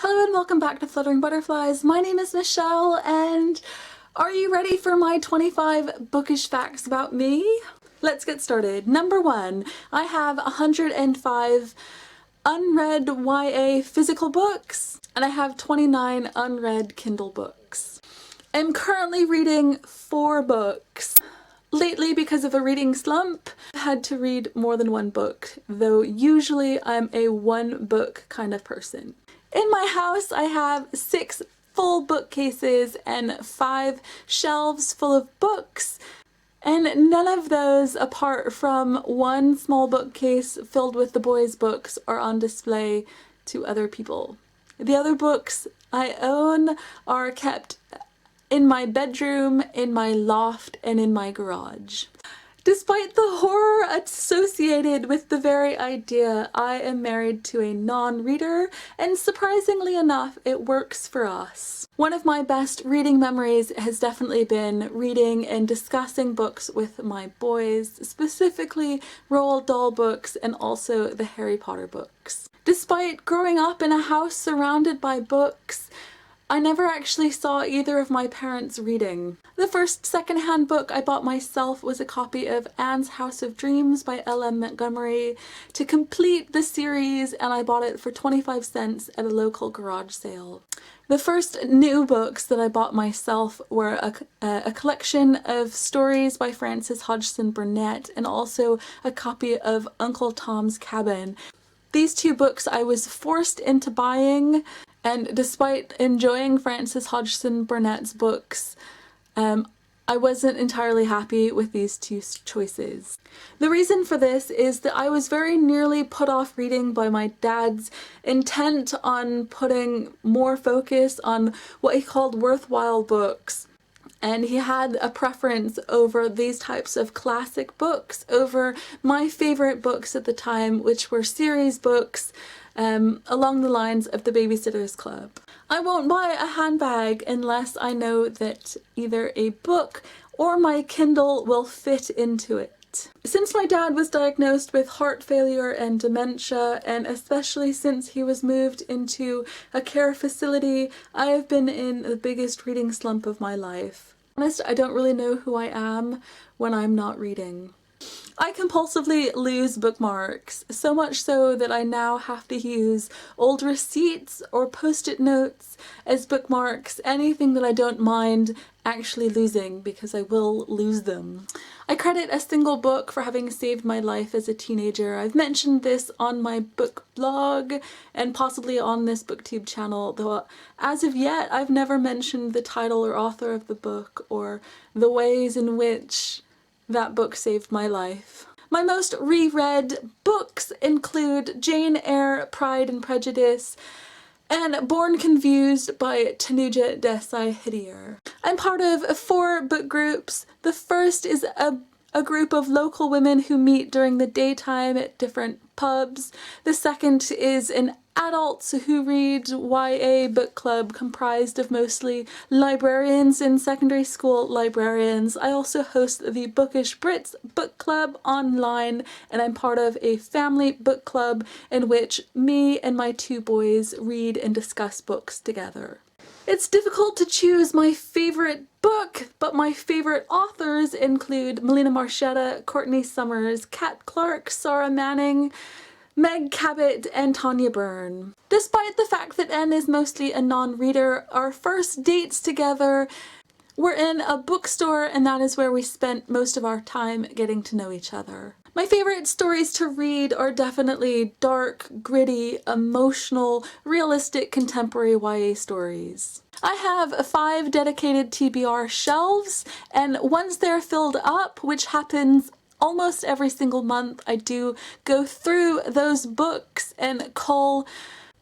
Hello and welcome back to Fluttering Butterflies. My name is Michelle and are you ready for my 25 bookish facts about me? Let's get started. Number 1, I have 105 unread YA physical books and I have 29 unread Kindle books. I'm currently reading 4 books. Lately, because of a reading slump, I had to read more than one book, though usually I'm a one book kind of person. In my house, I have 6 full bookcases and 5 shelves full of books, and none of those, apart from one small bookcase filled with the boys' books, are on display to other people. The other books I own are kept in my bedroom, in my loft, and in my garage. Despite the horror associated with the very idea, I am married to a non-reader, and surprisingly enough, it works for us. One of my best reading memories has definitely been reading and discussing books with my boys, specifically Roald Dahl books and also the Harry Potter books. Despite growing up in a house surrounded by books, I never actually saw either of my parents reading. The first secondhand book I bought myself was a copy of Anne's House of Dreams by L.M. Montgomery to complete the series, and I bought it for 25 cents at a local garage sale. The first new books that I bought myself were a collection of stories by Frances Hodgson Burnett and also a copy of Uncle Tom's Cabin. These 2 books I was forced into buying, and despite enjoying Frances Hodgson Burnett's books, I wasn't entirely happy with these 2 choices. The reason for this is that I was very nearly put off reading by my dad's intent on putting more focus on what he called worthwhile books. And he had a preference over these types of classic books over my favorite books at the time, which were series books along the lines of The Babysitter's Club. I won't buy a handbag unless I know that either a book or my Kindle will fit into it. Since my dad was diagnosed with heart failure and dementia, and especially since he was moved into a care facility, I have been in the biggest reading slump of my life. To be honest, I don't really know who I am when I'm not reading. I compulsively lose bookmarks, so much so that I now have to use old receipts or post-it notes as bookmarks, anything that I don't mind actually losing, because I will lose them. I credit a single book for having saved my life as a teenager. I've mentioned this on my book blog and possibly on this booktube channel, though as of yet I've never mentioned the title or author of the book or the ways in which that book saved my life. My most reread books include Jane Eyre, Pride and Prejudice, and Born Confused by Tanuja Desai-Hideer. I'm part of 4 book groups. The first is a group of local women who meet during the daytime at different pubs. The second is an adults who read YA book club comprised of mostly librarians and secondary school librarians. I also host the Bookish Brits book club online, and I'm part of a family book club in which me and my 2 boys read and discuss books together. It's difficult to choose my favorite book, but my favorite authors include Melina Marchetta, Courtney Summers, Kat Clark, Sarah Manning, Meg Cabot, and Tanya Byrne. Despite the fact that Anne is mostly a non-reader, our first dates together were in a bookstore, and that is where we spent most of our time getting to know each other. My favorite stories to read are definitely dark, gritty, emotional, realistic contemporary YA stories. I have 5 dedicated TBR shelves, and once they're filled up, which happens almost every single month, I do go through those books and cull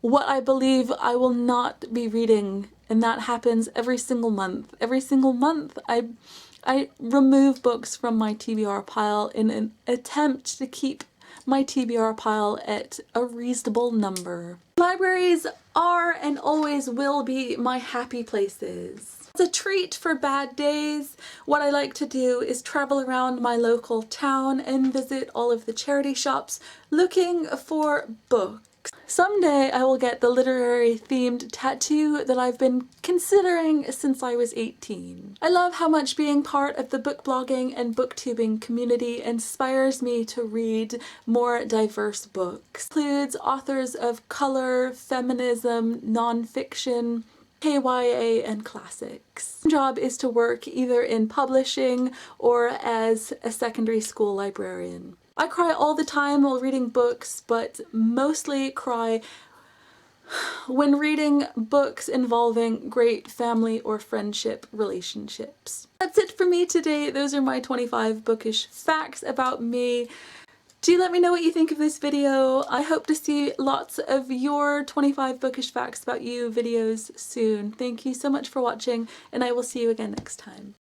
what I believe I will not be reading, and that happens every single month. Every single month I remove books from my TBR pile in an attempt to keep my TBR pile at a reasonable number. Libraries are and always will be my happy places. As a treat for bad days, what I like to do is travel around my local town and visit all of the charity shops looking for books. Someday I will get the literary themed tattoo that I've been considering since I was 18. I love how much being part of the book blogging and booktubing community inspires me to read more diverse books. It includes authors of color, feminism, nonfiction, KYA, and classics. My job is to work either in publishing or as a secondary school librarian. I cry all the time while reading books, but mostly cry when reading books involving great family or friendship relationships. That's it for me today. Those are my 25 bookish facts about me. Do let me know what you think of this video. I hope to see lots of your 25 bookish facts about you videos soon. Thank you so much for watching, and I will see you again next time.